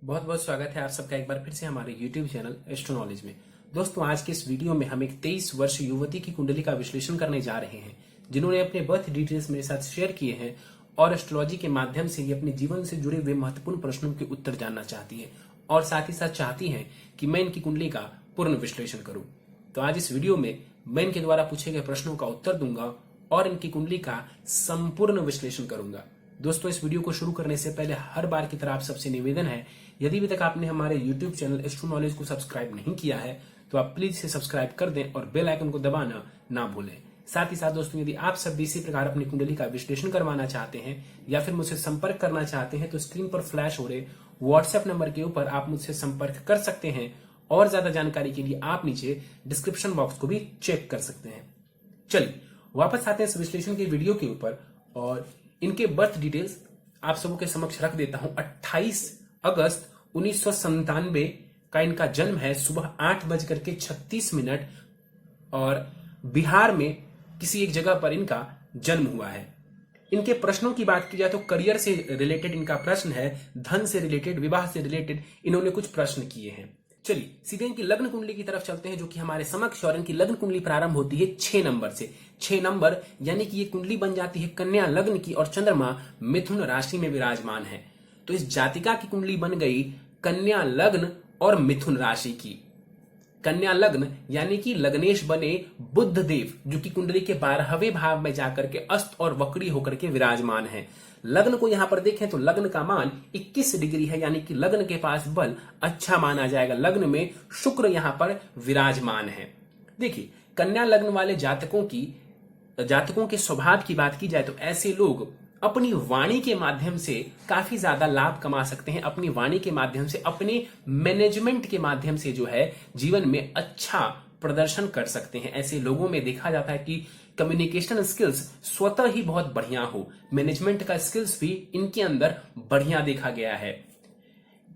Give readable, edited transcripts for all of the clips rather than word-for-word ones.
बहुत बहुत स्वागत है आप सबका एक बार फिर से हमारे YouTube चैनल एस्ट्रो नॉलेज में। दोस्तों, आज के इस वीडियो में हम एक 23 वर्ष युवती की कुंडली का विश्लेषण करने जा रहे हैं, जिन्होंने अपने बर्थ डिटेल्स मेरे साथ शेयर किए हैं और एस्ट्रोलॉजी के माध्यम से ये अपने जीवन से जुड़े हुए महत्वपूर्ण प्रश्नों के उत्तर जानना चाहती है और साथ ही साथ चाहती है कि मैं इनकी कुंडली का पूर्ण विश्लेषण करूं। तो आज इस वीडियो में मैं इनके द्वारा पूछे गए प्रश्नों का उत्तर दूंगा और इनकी कुंडली का संपूर्ण विश्लेषण करूंगा। दोस्तों, इस वीडियो को शुरू करने से पहले हर बार की तरह आप सबसे निवेदन है, यदि अभी तक आपने हमारे YouTube चैनल एस्ट्रो नॉलेज को सब्सक्राइब नहीं किया है तो आप प्लीज इसे सब्सक्राइब कर दें और बेल आइकन को दबाना ना भूलें। साथ ही साथ दोस्तों, यदि आप सब भी इसी प्रकार अपनी कुंडली का विश्लेषण करवाना चाहते हैं या फिर मुझसे संपर्क करना चाहते हैं तो स्क्रीन पर फ्लैश हो रहे व्हाट्सएप नंबर के ऊपर आप मुझसे संपर्क कर सकते हैं और ज्यादा जानकारी के लिए आप नीचे डिस्क्रिप्शन बॉक्स को भी चेक कर सकते हैं। चलिए वापस आते हैं इस विश्लेषण के वीडियो के ऊपर और इनके बर्थ डिटेल्स आप सबों के समक्ष रख देता हूं। 28 अगस्त 1997 का इनका जन्म है। सुबह 8:36 और बिहार में किसी एक जगह पर इनका जन्म हुआ है। इनके प्रश्नों की बात की जाए तो करियर से रिलेटेड इनका प्रश्न है, धन से रिलेटेड, विवाह से रिलेटेड इन्होंने कुछ प्रश्न किए हैं। चलिए सीधे इनकी लग्न कुंडली की तरफ चलते हैं, जो कि हमारे समक्ष, और इनकी लग्न कुंडली प्रारंभ होती है 6 नंबर से। 6 नंबर यानी कि ये कुंडली बन जाती है कन्या लग्न की और चंद्रमा मिथुन राशि में विराजमान है। तो इस जातिका की कुंडली बन गई कन्या लग्न और मिथुन राशि की। कन्या लग्न यानी कि लग्नेश बने बुध देव, जो कि कुंडली के 12वें भाव में जाकर के अस्त और वक्री होकर के विराजमान है। लग्न को यहां पर देखें तो लग्न का मान 21 डिग्री है, यानी कि लग्न के पास बल अच्छा माना जाएगा। लग्न में शुक्र यहां पर विराजमान है। देखिए, कन्या लग्न वाले जातकों के स्वभाव की बात की जाए तो ऐसे लोग अपनी वाणी के माध्यम से काफी ज्यादा लाभ कमा सकते हैं। अपनी वाणी के माध्यम से, अपने मैनेजमेंट के माध्यम से जो है जीवन में अच्छा प्रदर्शन कर सकते हैं। ऐसे लोगों में देखा जाता है कि कम्युनिकेशन स्किल्स स्वतः ही बहुत बढ़िया हो, मैनेजमेंट का स्किल्स भी इनके अंदर बढ़िया देखा गया है।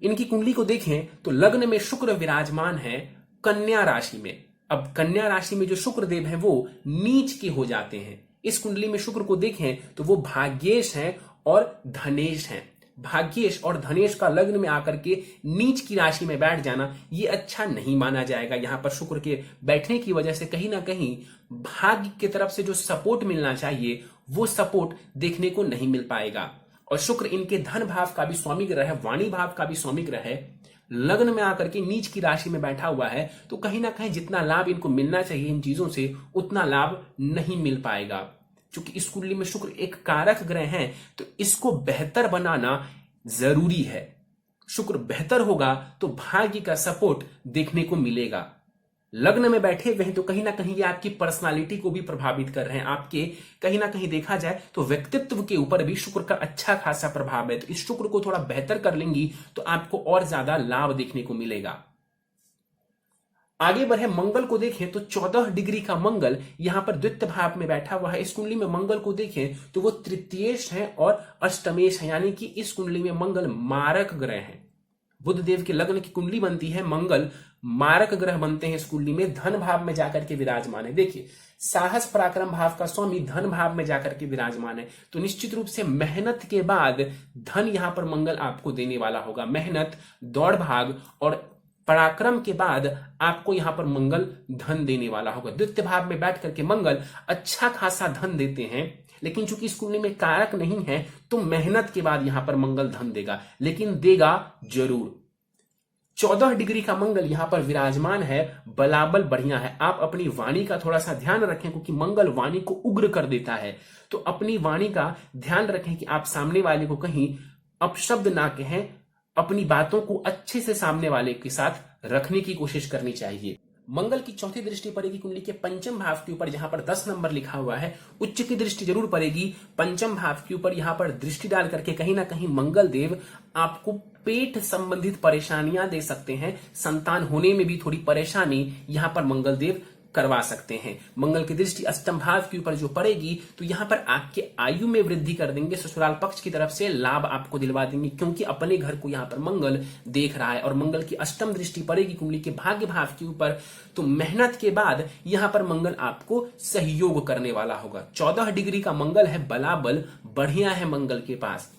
इनकी कुंडली को देखें तो लग्न में शुक्र विराजमान है कन्या राशि में। अब कन्या राशि में जो शुक्र देव है वो नीच के हो जाते हैं। इस कुंडली में शुक्र को देखें तो वो भाग्येश हैं और धनेश हैं। भाग्येश और धनेश का लग्न में आकर के नीच की राशि में बैठ जाना ये अच्छा नहीं माना जाएगा। यहां पर शुक्र के बैठने की वजह से कहीं ना कहीं भाग्य की तरफ से जो सपोर्ट मिलना चाहिए वो सपोर्ट देखने को नहीं मिल पाएगा। और शुक्र इनके धन भाव का भी स्वामी ग्रह है, वाणी भाव का भी स्वामी ग्रह है। लग्न में आकर के नीच की राशि में बैठा हुआ है तो कहीं ना कहीं जितना लाभ इनको मिलना चाहिए इन चीजों से उतना लाभ नहीं मिल पाएगा। क्योंकि इस कुंडली में शुक्र एक कारक ग्रह है तो इसको बेहतर बनाना जरूरी है। शुक्र बेहतर होगा तो भाग्य का सपोर्ट देखने को मिलेगा। लग्न में बैठे हुए हैं तो कहीं ना कहीं ये आपकी पर्सनालिटी को भी प्रभावित कर रहे हैं। आपके कहीं ना कहीं देखा जाए तो व्यक्तित्व के ऊपर भी शुक्र का अच्छा खासा प्रभाव है। तो इस शुक्र को थोड़ा बेहतर कर लेंगी तो आपको और ज्यादा लाभ देखने को मिलेगा। आगे बढ़े, मंगल को देखें तो 14 डिग्री का मंगल यहां पर द्वितीय भाव में बैठा हुआ है। इस कुंडली में मंगल को देखें तो वो तृतीयेश है और अष्टमेश है, यानी कि इस कुंडली में मंगल मारक ग्रह है। बुध देव के लग्न की कुंडली बनती है, मंगल मारक ग्रह बनते हैं। इस कुंडली में धन भाव में जाकर के विराजमान है। देखिए, साहस पराक्रम भाव का स्वामी धन भाव में जाकर के विराजमान है तो निश्चित रूप से मेहनत के बाद धन यहां पर मंगल आपको देने वाला होगा। मेहनत, दौड़ भाग और पराक्रम के बाद आपको यहां पर मंगल धन देने वाला होगा। द्वितीय भाव में बैठ करके मंगल अच्छा खासा धन देते हैं, लेकिन चूंकि इस कुंडली में कारक नहीं है तो मेहनत के बाद यहां पर मंगल धन देगा, लेकिन देगा जरूर। 14 डिग्री का मंगल यहां पर विराजमान है, बलाबल बढ़िया है। आप अपनी वाणी का थोड़ा सा ध्यान रखें क्योंकि मंगल वाणी को उग्र कर देता है। तो अपनी वाणी का ध्यान रखें कि आप सामने वाले को कहीं अपशब्द ना कहें। अपनी बातों को अच्छे से सामने वाले के साथ रखने की कोशिश करनी चाहिए। मंगल की चौथी दृष्टि पड़ेगी कुंडली के पंचम भाव के ऊपर, जहां पर 10 नंबर लिखा हुआ है। उच्च की दृष्टि जरूर पड़ेगी पंचम भाव के ऊपर। यहां पर दृष्टि डाल करके कहीं ना कहीं मंगल देव आपको पेट संबंधित परेशानियां दे सकते हैं। संतान होने में भी थोड़ी परेशानी यहां पर मंगल देव करवा सकते हैं। मंगल की दृष्टि अष्टम भाव के ऊपर जो पड़ेगी तो यहां पर आपके आयु में वृद्धि कर देंगे। ससुराल पक्ष की तरफ से लाभ आपको दिलवा देंगे क्योंकि अपने घर को यहां पर मंगल देख रहा है। और मंगल की अष्टम दृष्टि पड़ेगी कुंडली के भाग्य भाव के ऊपर तो मेहनत के बाद यहां पर मंगल आपको सहयोग करने वाला होगा। 14 डिग्री का मंगल है, बलाबल बढ़िया है मंगल के पास।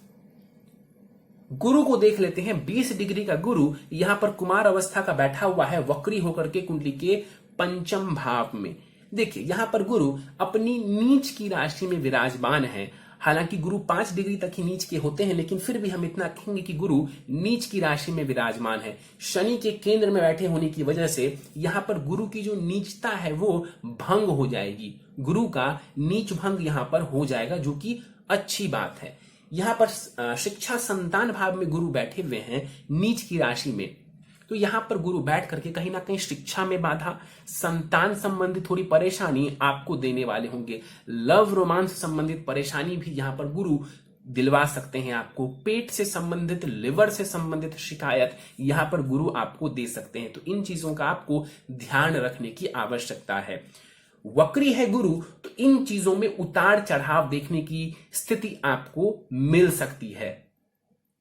गुरु को देख लेते हैं। 20 डिग्री का गुरु यहां पर कुमार अवस्था का बैठा हुआ है वक्री होकर के कुंडली के पंचम भाव में। देखिए यहां पर गुरु अपनी नीच की राशि में विराजमान है। हालांकि गुरु 5 डिग्री तक ही नीच के होते हैं, लेकिन फिर भी हम इतना कहेंगे कि गुरु नीच की राशि में विराजमान है। शनि के केंद्र में बैठे होने की वजह से यहां पर गुरु की जो नीचता है वो भंग हो जाएगी। गुरु का नीच भंग यहां पर हो जाएगा, जो कि अच्छी बात है। यहां पर शिक्षा संतान भाव में गुरु बैठे हुए हैं नीच की राशि में, तो यहां पर गुरु बैठ करके कहीं ना कहीं शिक्षा में बाधा, संतान संबंधित थोड़ी परेशानी आपको देने वाले होंगे। लव रोमांस संबंधित परेशानी भी यहां पर गुरु दिलवा सकते हैं आपको। पेट से संबंधित, लिवर से संबंधित शिकायत यहां पर गुरु आपको दे सकते हैं। तो इन चीजों का आपको ध्यान रखने की आवश्यकता है। वक्री है गुरु, तो इन चीजों में उतार चढ़ाव देखने की स्थिति आपको मिल सकती है।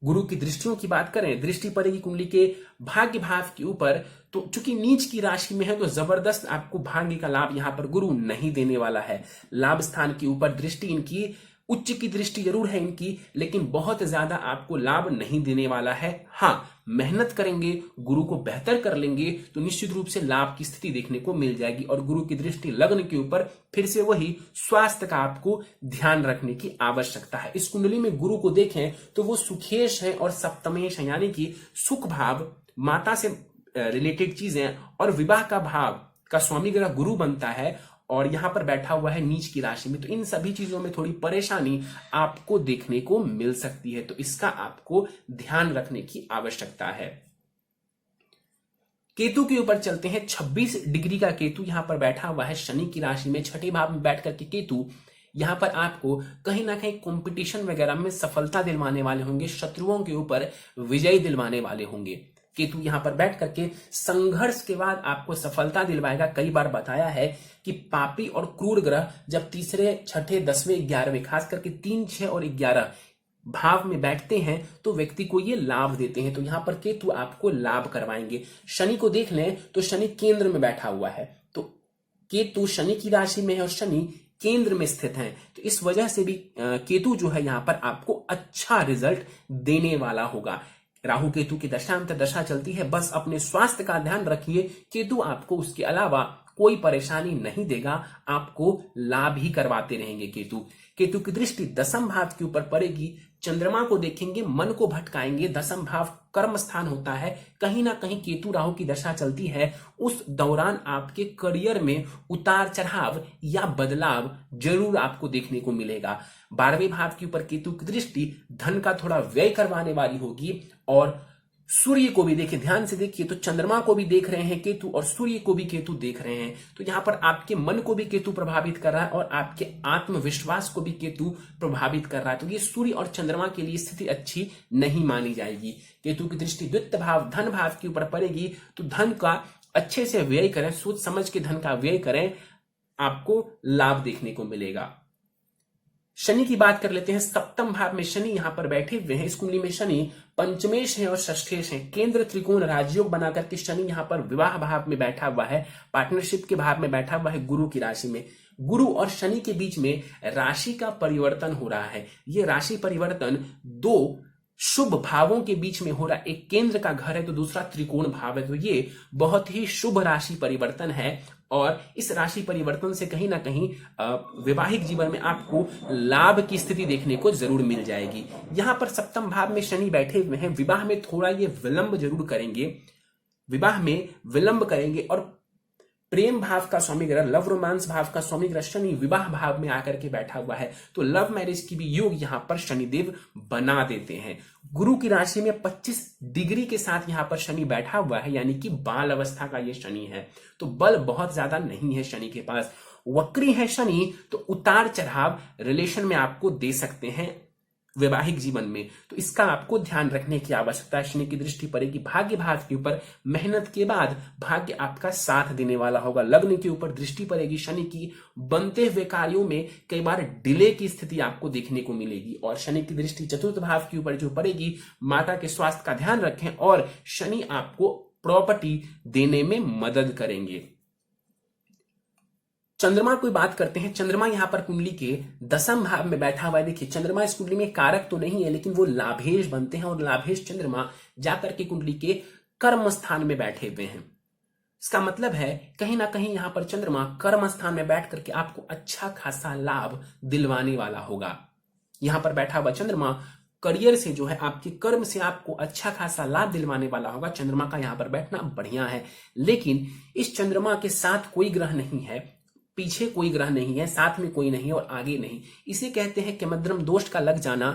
गुरु की दृष्टियों की बात करें, दृष्टि पड़ेगी कुंडली के भाग्य भाव के ऊपर, तो चूंकि नीच की राशि में है तो जबरदस्त आपको भाग्य का लाभ यहां पर गुरु नहीं देने वाला है। लाभ स्थान के ऊपर दृष्टि इनकी उच्च की दृष्टि जरूर है इनकी, लेकिन बहुत ज्यादा आपको लाभ नहीं देने वाला है। हाँ, मेहनत करेंगे, गुरु को बेहतर कर लेंगे तो निश्चित रूप से लाभ की स्थिति देखने को मिल जाएगी। और गुरु की दृष्टि लग्न के ऊपर, फिर से वही स्वास्थ्य का आपको ध्यान रखने की आवश्यकता है। इस कुंडली में गुरु को देखें तो वो सुखेश है और सप्तमेश है, यानी कि सुख भाव, माता से रिलेटेड चीजें और विवाह का भाव का स्वामी ग्रह गुरु बनता है और यहां पर बैठा हुआ है नीच की राशि में। तो इन सभी चीजों में थोड़ी परेशानी आपको देखने को मिल सकती है, तो इसका आपको ध्यान रखने की आवश्यकता है। केतु के ऊपर चलते हैं। 26 डिग्री का केतु यहां पर बैठा हुआ है शनि की राशि में। छठे भाव में बैठ करके केतु यहां पर आपको कहीं ना कहीं कंपटीशन वगैरह में सफलता दिलवाने वाले होंगे, शत्रुओं के ऊपर विजय दिलवाने वाले होंगे। केतु यहां पर बैठ करके संघर्ष के बाद आपको सफलता दिलवाएगा। कई बार बताया है कि पापी और क्रूर ग्रह जब तीसरे, छठे, 10वें, 11वें, खास करके 3, 6 और 11 भाव में बैठते हैं तो व्यक्ति को ये लाभ देते हैं। तो यहां पर केतु आपको लाभ करवाएंगे। शनि को देख लें तो शनि केंद्र में बैठा हुआ है, तो केतु शनि की राशि में है और शनि केंद्र में स्थित है, तो इस वजह से भी केतु जो है यहां पर आपको अच्छा रिजल्ट देने वाला होगा। राहु केतु की दशांतर दशा चलती है, बस अपने स्वास्थ्य का ध्यान रखिए। केतु आपको उसके अलावा कोई परेशानी नहीं देगा, आपको लाभ ही करवाते रहेंगे। केतु की दृष्टि दसम भाव के ऊपर पड़ेगी। चंद्रमा को देखेंगे, मन को भटकाएंगे। दसम भाव कर्म स्थान होता है, कहीं ना कहीं केतु राहु की दशा चलती है, उस दौरान आपके करियर में उतार चढ़ाव या बदलाव जरूर आपको देखने को मिलेगा। 12वें भाव के ऊपर केतु की दृष्टि धन का थोड़ा व्यय करवाने वाली होगी। और सूर्य को भी देखिए, ध्यान से देखिए, तो चंद्रमा को भी देख रहे हैं केतु और सूर्य को भी केतु देख रहे हैं, तो यहां पर आपके मन को भी केतु प्रभावित कर रहा है और आपके आत्मविश्वास को भी केतु प्रभावित कर रहा है। तो ये सूर्य और चंद्रमा के लिए स्थिति अच्छी नहीं मानी जाएगी। केतु की दृष्टि द्वितीय भाव धन भाव के ऊपर पड़ेगी, तो धन का अच्छे से व्यय करें, सोच समझ के धन का व्यय करें, आपको लाभ देखने को मिलेगा। शनि की बात कर लेते हैं। सप्तम भाव में शनि यहां पर बैठे हुए हैं। इस कुंडली में शनि पंचमेश है और षष्ठेश है। केंद्र त्रिकोण राजयोग बनाकर के शनि यहां पर विवाह भाव में बैठा हुआ है, पार्टनरशिप के भाव में बैठा हुआ है गुरु की राशि में। गुरु और शनि के बीच में राशि का परिवर्तन हो रहा है। यह राशि परिवर्तन दो शुभ भावों के बीच में हो रहा है। एक केंद्र का घर है तो दूसरा त्रिकोण भाव है, तो ये बहुत ही शुभ राशि परिवर्तन है। और इस राशि परिवर्तन से कहीं ना कहीं वैवाहिक जीवन में आपको लाभ की स्थिति देखने को जरूर मिल जाएगी। यहां पर सप्तम भाव में शनि बैठे हुए हैं, विवाह में थोड़ा ये विलंब जरूर करेंगे, विवाह में विलंब करेंगे। और प्रेम भाव का स्वामी ग्रह, लव रोमांस भाव का स्वामी ग्रह शनि विवाह भाव में आकर के बैठा हुआ है, तो लव मैरिज की भी योग यहां पर शनिदेव बना देते हैं। गुरु की राशि में 25 डिग्री के साथ यहां पर शनि बैठा हुआ है, यानी कि बाल अवस्था का ये शनि है, तो बल बहुत ज्यादा नहीं है शनि के पास। वक्री है शनि, तो उतार चढ़ाव रिलेशन में आपको दे सकते हैं वैवाहिक जीवन में, तो इसका आपको ध्यान रखने की आवश्यकता है। शनि की दृष्टि पड़ेगी भाग्य भाव के ऊपर, मेहनत के बाद भाग्य आपका साथ देने वाला होगा। लग्न के ऊपर दृष्टि पड़ेगी शनि की, बनते हुए कार्यों में कई बार डिले की स्थिति आपको देखने को मिलेगी। और शनि की दृष्टि चतुर्थ भाव के ऊपर जो पड़ेगी, माता के स्वास्थ्य का ध्यान रखें और शनि आपको प्रॉपर्टी देने में मदद करेंगे। चंद्रमा की बात करते हैं। चंद्रमा यहां पर कुंडली के दसम भाव में बैठा हुआ है। देखिए चंद्रमा इस कुंडली में कारक तो नहीं है, लेकिन वो लाभेश बनते हैं और लाभेश चंद्रमा जाकर के कुंडली के कर्म स्थान में बैठे हुए हैं। इसका मतलब है कहीं ना कहीं यहां पर चंद्रमा कर्म स्थान में बैठ करके आपको अच्छा खासा लाभ दिलवाने वाला होगा। यहां पर बैठा हुआ चंद्रमा करियर से जो है, आपके कर्म से आपको अच्छा खासा लाभ दिलवाने वाला होगा। चंद्रमा का यहां पर बैठना बढ़िया है, लेकिन इस चंद्रमा के साथ कोई ग्रह नहीं है, पीछे कोई ग्रह नहीं है, साथ में कोई नहीं और आगे नहीं। इसे कहते हैं कि मध्यम दोष का लग जाना।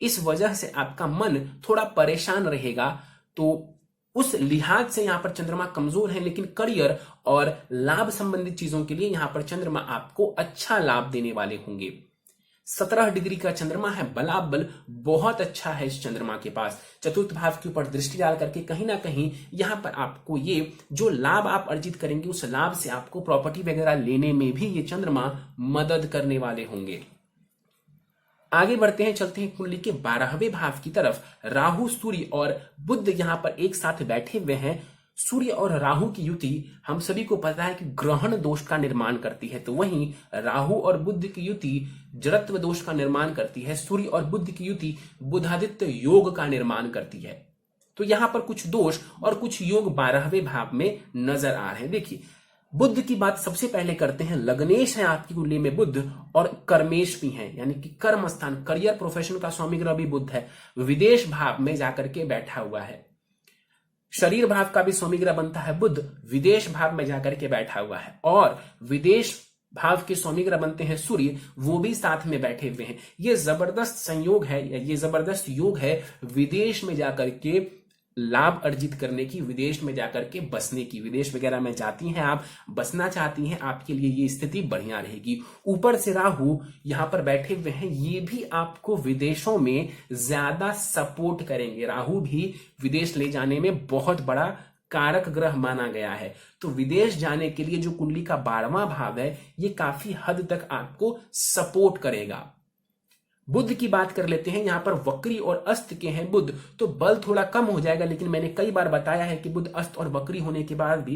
इस वजह से आपका मन थोड़ा परेशान रहेगा। तो उस लिहाज से यहां पर चंद्रमा कमजोर है, लेकिन करियर और लाभ संबंधित चीजों के लिए यहां पर चंद्रमा आपको अच्छा लाभ देने वाले होंगे। 17 डिग्री का चंद्रमा है, बलाबल बहुत अच्छा है इस चंद्रमा के पास। चतुर्थ भाव के ऊपर दृष्टि डाल करके कहीं ना कहीं यहां पर आपको ये जो लाभ आप अर्जित करेंगे, उस लाभ से आपको प्रॉपर्टी वगैरह लेने में भी ये चंद्रमा मदद करने वाले होंगे। आगे बढ़ते हैं, चलते हैं कुंडली के 12वें भाव की तरफ। राहु, सूर्य और बुध यहां पर एक साथ बैठे हुए हैं। सूर्य और राहु की युति हम सभी को पता है कि ग्रहण दोष का निर्माण करती है, तो वहीं राहु और बुध की युति जड़त्व दोष का निर्माण करती है। सूर्य और बुध की युति बुधादित्य योग का निर्माण करती है। तो यहां पर कुछ दोष और कुछ योग 12वें भाव में नजर आ रहे हैं। देखिए बुध की बात सबसे पहले करते हैं। लग्नेश है आपकी कुंडली में बुध और कर्मेश भी हैं, यानी कि कर्म स्थान, करियर प्रोफेशन का स्वामी ग्रह भी बुध है। विदेश भाव में जाकर के बैठा हुआ है। शरीर भाव का भी स्वामी ग्रह बनता है बुध, विदेश भाव में जाकर के बैठा हुआ है। और विदेश भाव के स्वामी ग्रह बनते हैं सूर्य, वो भी साथ में बैठे हुए हैं। ये जबरदस्त संयोग है, ये जबरदस्त योग है विदेश में जाकर के लाभ अर्जित करने की, विदेश में जाकर के बसने की। विदेश वगैरह में जाती हैं आप, बसना चाहती हैं, आपके लिए ये स्थिति बढ़िया रहेगी। ऊपर से राहु यहां पर बैठे हुए हैं, ये भी आपको विदेशों में ज्यादा सपोर्ट करेंगे। राहु भी विदेश ले जाने में बहुत बड़ा कारक ग्रह माना गया है। तो विदेश जाने के लिए जो कुंडली का 12वां भाव है, ये काफी हद तक आपको सपोर्ट करेगा। बुध की बात कर लेते हैं। यहां पर वक्री और अस्त के हैं बुध, तो बल थोड़ा कम हो जाएगा, लेकिन मैंने कई बार बताया है कि बुध अस्त और वक्री होने के बाद भी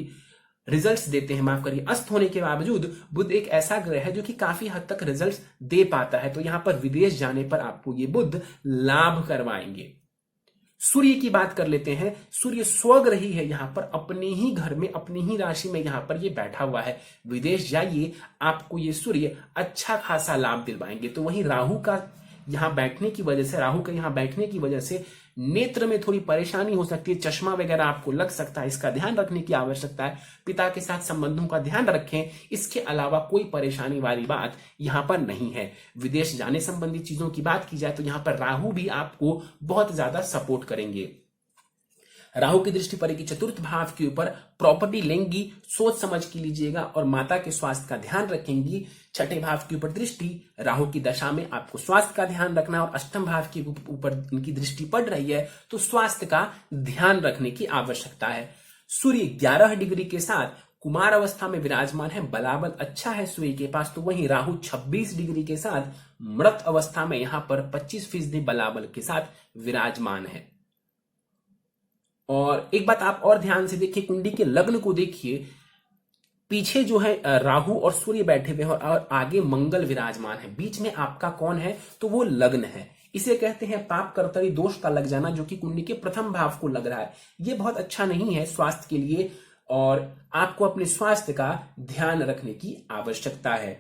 रिजल्ट्स देते हैं। माफ करिए, अस्त होने के बावजूद बुध एक ऐसा ग्रह है जो कि काफी हद तक रिजल्ट्स दे पाता है। तो यहां पर विदेश जाने पर आपको ये बुध लाभ करवाएंगे। सूर्य की बात कर लेते हैं। सूर्य स्वग्रही है, यहां पर अपने ही घर में, अपनी ही राशि में यहां पर ये बैठा हुआ है। विदेश जाइए, आपको ये सूर्य अच्छा खासा लाभ दिलवाएंगे। तो वहीं राहु का यहां बैठने की वजह से, राहु के यहां बैठने की वजह से नेत्र में थोड़ी परेशानी हो सकती है, चश्मा वगैरह आपको लग सकता है, इसका ध्यान रखने की आवश्यकता है। पिता के साथ संबंधों का ध्यान रखें, इसके अलावा कोई परेशानी वाली बात यहां पर नहीं है। विदेश जाने संबंधी चीजों की बात की जाए तो यहां पर राहु भी आपको बहुत ज्यादा सपोर्ट करेंगे। राहु की दृष्टि पड़ेगी चतुर्थ भाव के ऊपर, प्रॉपर्टी लेंगी, सोच समझ के लीजिएगा और माता के स्वास्थ्य का ध्यान रखेंगी। छठे भाव के ऊपर दृष्टि, राहु की दशा में आपको स्वास्थ्य का ध्यान रखना, और अष्टम भाव के ऊपर इनकी दृष्टि पड़ रही है तो स्वास्थ्य का ध्यान रखने की आवश्यकता है। सूर्य 11 डिग्री के साथ कुमार अवस्था में विराजमान है, बलाबल अच्छा है सूर्य के पास। तो वहीं राहु 26 डिग्री के साथ मृत अवस्था में यहां पर 25% बलाबल के साथ विराजमान है। और एक बात आप और ध्यान से देखिए, कुंडली के लग्न को देखिए, पीछे जो है राहु और सूर्य बैठे हुए हैं और आगे मंगल विराजमान है। बीच में आपका कौन है? तो वो लग्न है। इसे कहते हैं पाप कर्तरी दोष का लग जाना, जो कि कुंडली के प्रथम भाव को लग रहा है। ये बहुत अच्छा नहीं है स्वास्थ्य के लिए, और आपको अपने स्वास्थ्य का ध्यान रखने की आवश्यकता है।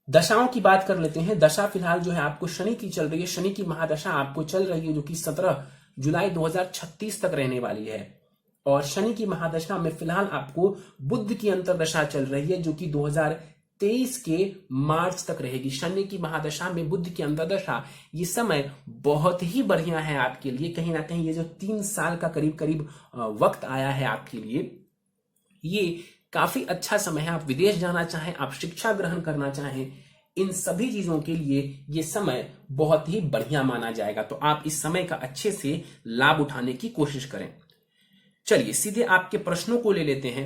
दशाओं की बात कर लेते हैं। दशा फिलहाल जो है आपको शनि की चल रही है। शनि की महादशा आपको चल रही है, जो कि 17 जुलाई 2036 तक रहने वाली है। और शनि की महादशा में फिलहाल आपको बुध की अंतरदशा चल रही है, जो कि 2023 के मार्च तक रहेगी। शनि की महादशा में बुध की अंतरदशा, ये समय बहुत ही बढ़िया है आपके लिए। कहीं ना कहीं ये जो 3 साल का करीब करीब वक्त आया है आपके लिए, ये काफी अच्छा समय है। आप विदेश जाना चाहें, आप शिक्षा ग्रहण करना चाहें, इन सभी चीजों के लिए ये समय बहुत ही बढ़िया माना जाएगा। तो आप इस समय का अच्छे से लाभ उठाने की कोशिश करें। चलिए सीधे आपके प्रश्नों को ले लेते हैं।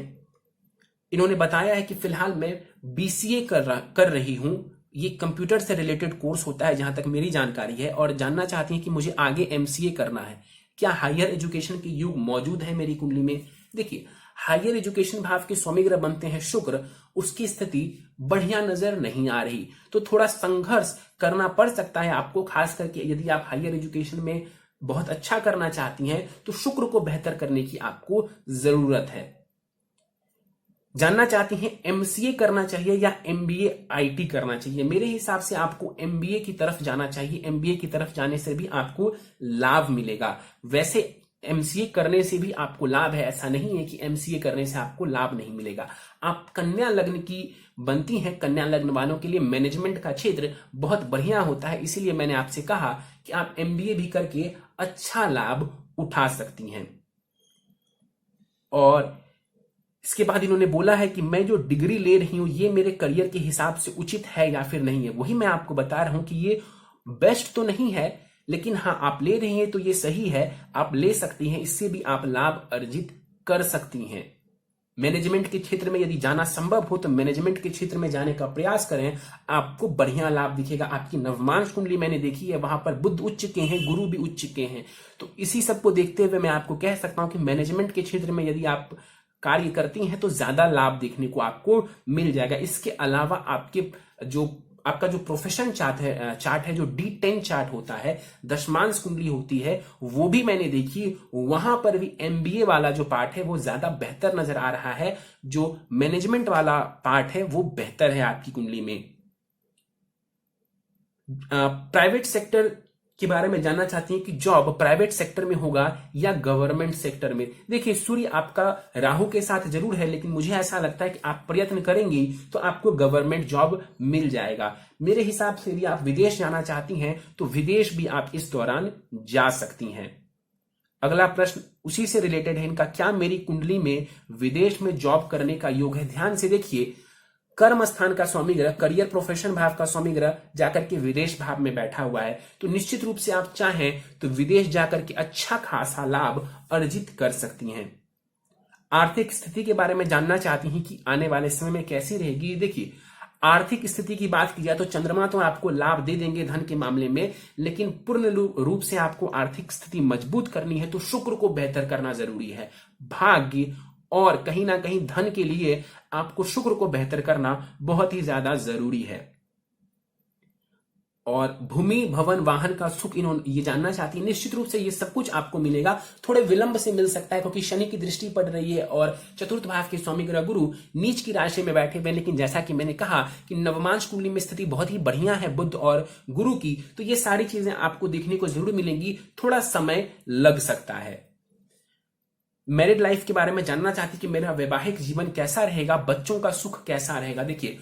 इन्होंने बताया है कि फिलहाल मैं बीसीए कर रही हूं। ये कंप्यूटर से रिलेटेड कोर्स होता है जहां तक मेरी जानकारी है, और जानना चाहती हैं कि मुझे आगे एमसीए करना है। क्या हायर एजुकेशन के युग मौजूद है मेरी कुंडली में? देखिए, हायर एजुकेशन भाव के स्वामी ग्रह बनते हैं शुक्र, उसकी स्थिति बढ़िया नजर नहीं आ रही। तो थोड़ा संघर्ष करना पड़ सकता है आपको, खास करके यदि आप हायर एजुकेशन में बहुत अच्छा करना चाहती हैं तो शुक्र को बेहतर करने की आपको जरूरत है। जानना चाहती हैं एमसीए करना चाहिए या एमबीए आईटी करना चाहिए? मेरे हिसाब से आपको एमबीए की तरफ जाना चाहिए। एमबीए की तरफ जाने से भी आपको लाभ मिलेगा। वैसे एमसीए करने से भी आपको लाभ है, ऐसा नहीं है कि एमसीए करने से आपको लाभ नहीं मिलेगा। आप कन्या लग्न की बनती हैं, कन्या लग्न वालों के लिए मैनेजमेंट का क्षेत्र बहुत बढ़िया होता है, इसीलिए मैंने आपसे कहा कि आप एमबीए भी करके अच्छा लाभ उठा सकती हैं। और इसके बाद इन्होंने बोला है कि मैं जो डिग्री ले रही हूं ये मेरे करियर के हिसाब से उचित है या फिर नहीं है। वही मैं आपको बता रहा हूं कि ये बेस्ट तो नहीं है, लेकिन हाँ आप ले रही हैं तो ये सही है, आप ले सकती हैं, इससे भी आप लाभ अर्जित कर सकती हैं। मैनेजमेंट के क्षेत्र में यदि जाना संभव हो तो मैनेजमेंट के क्षेत्र में जाने का प्रयास करें, आपको बढ़िया लाभ दिखेगा। आपकी नवमांश कुंडली मैंने देखी है, वहां पर बुध उच्च के हैं, गुरु भी उच्च के हैं, तो इसी सब को देखते हुए मैं आपको कह सकता हूं कि मैनेजमेंट के क्षेत्र में यदि आप कार्य करती हैं तो ज्यादा लाभ देखने को आपको मिल जाएगा। इसके अलावा आपका जो प्रोफेशन चार्ट है जो D10 चार्ट होता है, दशमांश कुंडली होती है, वो भी मैंने देखी, वहां पर भी एमबीए वाला जो पार्ट है वो ज्यादा बेहतर नजर आ रहा है। जो मैनेजमेंट वाला पार्ट है वो बेहतर है आपकी कुंडली में। प्राइवेट सेक्टर के बारे में जानना चाहती हैं कि जॉब प्राइवेट सेक्टर में होगा या गवर्नमेंट सेक्टर में? देखिए सूर्य आपका राहु के साथ जरूर है, लेकिन मुझे ऐसा लगता है कि आप प्रयत्न करेंगी तो आपको गवर्नमेंट जॉब मिल जाएगा। मेरे हिसाब से यदि आप विदेश जाना चाहती हैं तो विदेश भी आप इस दौरान जा सकती हैं। अगला प्रश्न उसी से रिलेटेड है इनका, क्या मेरी कुंडली में विदेश में जॉब करने का योग है? ध्यान से देखिए, कर्म स्थान का स्वामी ग्रह, करियर प्रोफेशन भाव का स्वामी ग्रह जाकर के विदेश भाव में बैठा हुआ है, तो निश्चित रूप से आप चाहें तो विदेश जाकर के अच्छा खासा लाभ अर्जित कर सकती हैं। आर्थिक स्थिति के बारे में जानना चाहती हैं कि आने वाले समय में कैसी रहेगी? देखिए आर्थिक स्थिति की बात की जाए तो चंद्रमा तो आपको लाभ दे देंगे धन के मामले में, लेकिन पूर्ण रूप से आपको आर्थिक स्थिति मजबूत करनी है तो शुक्र को बेहतर करना जरूरी है। भाग्य और कहीं ना कहीं धन के लिए आपको शुक्र को बेहतर करना बहुत ही ज्यादा जरूरी है। और भूमि भवन वाहन का सुख इन्होंने ये जानना चाहती है। निश्चित रूप से ये सब कुछ आपको मिलेगा, थोड़े विलंब से मिल सकता है क्योंकि शनि की दृष्टि पड़ रही है और चतुर्थ भाव के स्वामी ग्रह गुरु नीच की राशि में बैठे हुए। लेकिन जैसा कि मैंने कहा कि नवमांश कुंडली में स्थिति बहुत ही बढ़िया है बुध और गुरु की, तो ये सारी चीजें आपको देखने को जरूर मिलेंगी, थोड़ा समय लग सकता है। मैरिड लाइफ के बारे में जानना चाहती कि मेरा वैवाहिक जीवन कैसा रहेगा, बच्चों का सुख कैसा रहेगा? देखिए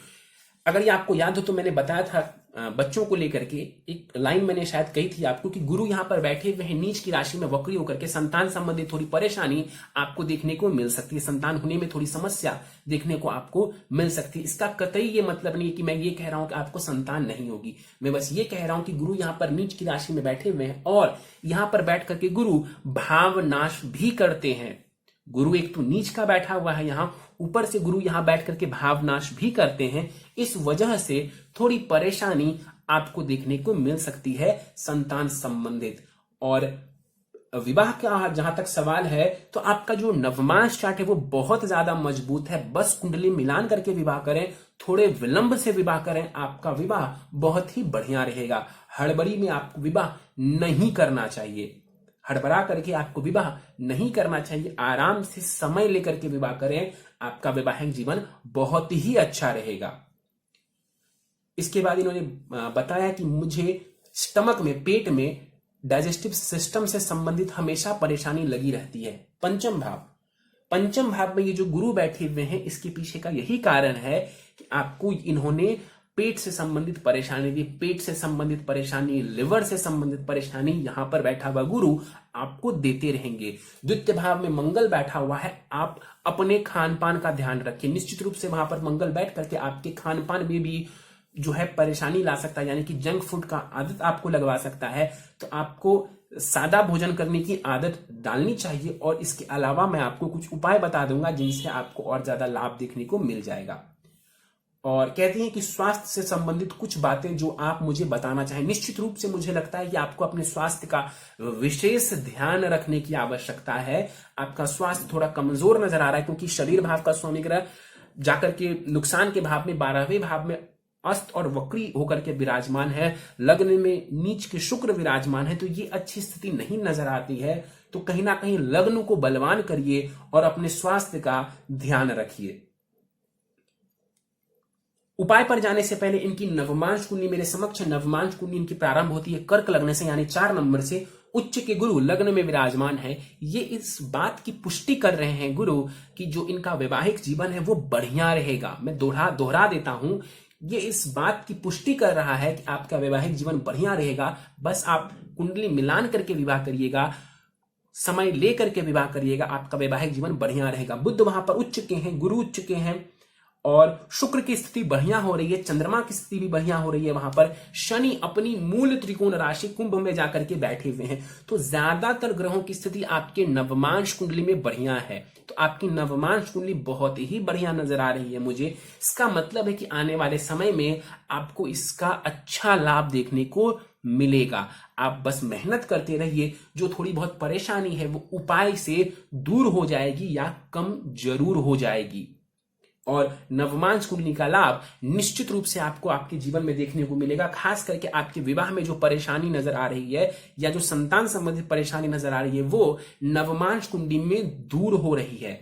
अगर ये आपको याद हो तो मैंने बताया था बच्चों को लेकर के एक लाइन मैंने शायद कही थी आपको कि गुरु यहां पर बैठे हुए हैं नीच की राशि में वक्री होकर के, संतान संबंधी थोड़ी परेशानी आपको देखने को मिल सकती है, संतान होने में थोड़ी समस्या देखने को आपको मिल सकती है। इसका कतई ये मतलब नहीं है कि मैं ये कह रहा हूं कि आपको संतान नहीं होगी, मैं बस ये कह रहा हूं कि गुरु यहां पर नीच की राशि में बैठे हुए हैं और यहां पर बैठ करके गुरु भावनाश भी करते हैं। गुरु एक तो नीच का बैठा हुआ है यहां, ऊपर से गुरु यहां बैठ करके भावनाश भी करते हैं, इस वजह से थोड़ी परेशानी आपको देखने को मिल सकती है संतान संबंधित। और विवाह का जहां तक सवाल है तो आपका जो नवमांश चार्ट है वो बहुत ज्यादा मजबूत है, बस कुंडली मिलान करके विवाह करें, थोड़े विलंब से विवाह करें, आपका विवाह बहुत ही बढ़िया रहेगा। हड़बड़ी में आपको विवाह नहीं करना चाहिए, हड़बड़ा करके आपको विवाह नहीं करना चाहिए, आराम से समय लेकर के विवाह करें, आपका वैवाहिक जीवन बहुत ही अच्छा रहेगा। इसके बाद इन्होंने बताया कि मुझे स्टमक में, पेट में, डाइजेस्टिव सिस्टम से संबंधित हमेशा परेशानी लगी रहती है। पंचम भाव में ये जो गुरु बैठे हुए हैं इसके पीछे का यही कारण है कि आपको इन्होंने पेट से संबंधित परेशानी दी, पेट से संबंधित परेशानी, लिवर से संबंधित परेशानी यहां पर बैठा हुआ गुरु आपको देते रहेंगे। द्वितीय भाव में मंगल बैठा हुआ है, आप अपने खान पान का ध्यान रखिए, निश्चित रूप से वहां पर मंगल बैठ करके आपके खान पान में भी जो है परेशानी ला सकता है, यानी कि जंक फूड का आदत आपको लगवा सकता है, तो आपको सादा भोजन करने की आदत डालनी चाहिए। और इसके अलावा मैं आपको कुछ उपाय बता दूंगा जिनसे आपको और ज्यादा लाभ देखने को मिल जाएगा। और कहती हैं कि स्वास्थ्य से संबंधित कुछ बातें जो आप मुझे बताना चाहें। निश्चित रूप से मुझे लगता है कि आपको अपने स्वास्थ्य का विशेष ध्यान रखने की आवश्यकता है। आपका स्वास्थ्य थोड़ा कमजोर नजर आ रहा है क्योंकि शरीर भाव का स्वामी ग्रह जाकर के नुकसान के भाव में 12वें भाव में अस्त और वक्री होकर के विराजमान है। लग्न में नीच के शुक्र विराजमान है, तो ये अच्छी स्थिति नहीं नजर आती है। तो कहीं ना कहीं लग्न को बलवान करिए और अपने स्वास्थ्य का ध्यान रखिए। उपाय पर जाने से पहले इनकी नवमांश कुंडली मेरे समक्ष है। नवमांश कुंडली इनकी प्रारंभ होती है कर्क लग्न से, यानी 4 नंबर से। उच्च के गुरु लग्न में विराजमान है। ये इस बात की पुष्टि कर रहे हैं गुरु कि जो इनका वैवाहिक जीवन है वो बढ़िया रहेगा। मैं दोहरा देता हूं, ये इस बात की पुष्टि कर रहा है कि आपका वैवाहिक जीवन बढ़िया रहेगा। बस आप कुंडली मिलान करके विवाह करिएगा, समय लेकर के विवाह करिएगा, आपका वैवाहिक जीवन बढ़िया रहेगा। बुध वहां पर उच्च के हैं, गुरु उच्च के हैं और शुक्र की स्थिति बढ़िया हो रही है। चंद्रमा की स्थिति भी बढ़िया हो रही है। वहां पर शनि अपनी मूल त्रिकोण राशि कुंभ में जाकर के बैठे हुए हैं। तो ज्यादातर ग्रहों की स्थिति आपके नवमांश कुंडली में बढ़िया है। तो आपकी नवमांश कुंडली बहुत ही बढ़िया नजर आ रही है मुझे। इसका मतलब है कि आने वाले समय में आपको इसका अच्छा लाभ देखने को मिलेगा। आप बस मेहनत करते रहिए। जो थोड़ी बहुत परेशानी है वो उपाय से दूर हो जाएगी या कम जरूर हो जाएगी। और नवमांश कुंडली का लाभ निश्चित रूप से आपको आपके जीवन में देखने को मिलेगा। खास करके आपके विवाह में जो परेशानी नजर आ रही है या जो संतान संबंधित परेशानी नजर आ रही है वो नवमांश कुंडली में दूर हो रही है।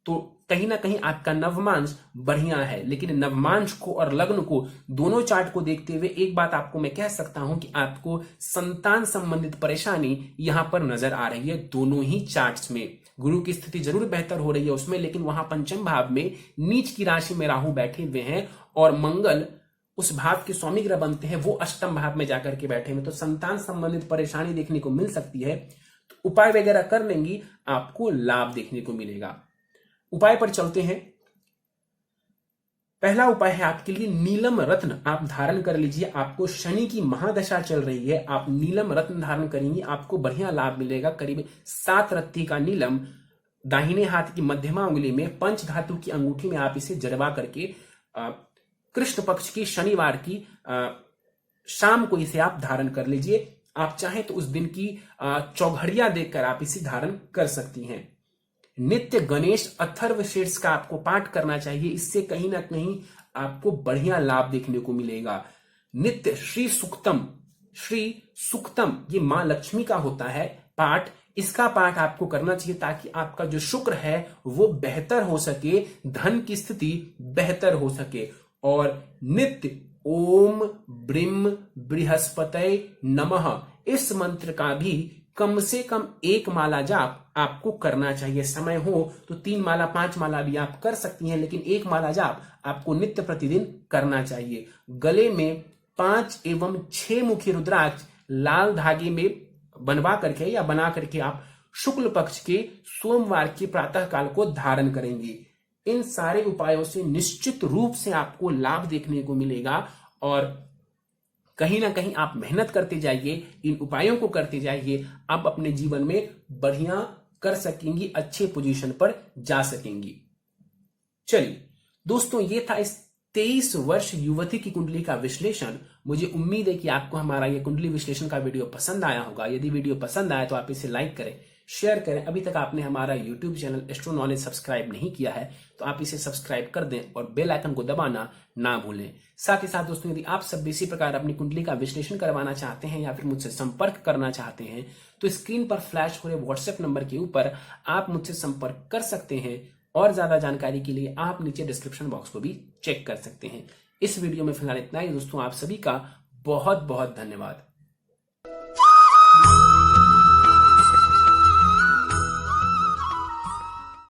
तो कहीं ना कहीं आपका नवमांश बढ़िया है। लेकिन नवमांश को और लग्न को दोनों चार्ट को देखते हुए एक बात आपको मैं कह सकता हूं कि आपको संतान संबंधित परेशानी यहां पर नजर आ रही है दोनों ही चार्ट्स में। गुरु की स्थिति जरूर बेहतर हो रही है उसमें, लेकिन वहां पंचम भाव में नीच की राशि में राहु बैठे हुए हैं और मंगल उस भाव के स्वामी ग्रह बनते हैं, वो अष्टम भाव में जाकर के बैठे हुए। तो संतान संबंधित परेशानी देखने को मिल सकती है। तो उपाय वगैरह कर लेंगी, आपको लाभ देखने को मिलेगा। उपाय पर चलते हैं। पहला उपाय है आपके लिए नीलम रत्न आप धारण कर लीजिए। आपको शनि की महादशा चल रही है, आप नीलम रत्न धारण करेंगे, आपको बढ़िया लाभ मिलेगा। करीब 7 रत्ती का नीलम दाहिने हाथ की मध्यमा उंगली में पंच धातु की अंगूठी में आप इसे जड़वा करके कृष्ण पक्ष की शनिवार की शाम को इसे आप धारण कर लीजिए। आप चाहें तो उस दिन की चौघड़िया देखकर आप इसे धारण कर सकती हैं। नित्य गणेश अथर्वशीर्ष का आपको पाठ करना चाहिए। इससे कहीं ना कहीं आपको बढ़िया लाभ देखने को मिलेगा। नित्य श्री सुक्तम ये मां लक्ष्मी का होता है पाठ, इसका पाठ आपको करना चाहिए ताकि आपका जो शुक्र है वो बेहतर हो सके, धन की स्थिति बेहतर हो सके। और नित्य ओम ब्रीम बृहस्पतये नमः इस मंत्र का भी कम से कम 1 माला जाप आपको करना चाहिए। समय हो तो 3 माला 5 माला भी आप कर सकती हैं, लेकिन 1 माला जाप आपको नित्य प्रतिदिन करना चाहिए। गले में 5 एवं 6 मुखी रुद्राक्ष लाल धागे में बनवा करके या बना करके आप शुक्ल पक्ष के सोमवार के प्रातः काल को धारण करेंगे। इन सारे उपायों से निश्चित रूप से आपको लाभ देखने को मिलेगा और कहीं ना कहीं आप मेहनत करते जाइए, इन उपायों को करते जाइए, आप अपने जीवन में बढ़िया कर सकेंगी, अच्छे पोजीशन पर जा सकेंगी। चलिए दोस्तों, ये था इस 23 वर्ष युवती की कुंडली का विश्लेषण। मुझे उम्मीद है कि आपको हमारा ये कुंडली विश्लेषण का वीडियो पसंद आया होगा। यदि वीडियो पसंद आया तो आप इसे लाइक करें, शेयर करें। अभी तक आपने हमारा YouTube channel astro knowledge subscribe नहीं किया है तो आप इसे सब्सक्राइब कर दें और बेल आइकन को दबाना ना भूलें। साथ ही साथ दोस्तों, यदि आप सब इसी प्रकार अपनी कुंडली का विश्लेषण करवाना चाहते हैं या फिर मुझसे संपर्क करना चाहते हैं तो स्क्रीन पर फ्लैश हो रहे व्हाट्सएप नंबर के ऊपर आप मुझसे संपर्क कर सकते हैं। और ज्यादा जानकारी के लिए आप नीचे डिस्क्रिप्शन बॉक्स को भी चेक कर सकते हैं। इस वीडियो में फिलहाल इतना ही दोस्तों। आप सभी का बहुत बहुत धन्यवाद।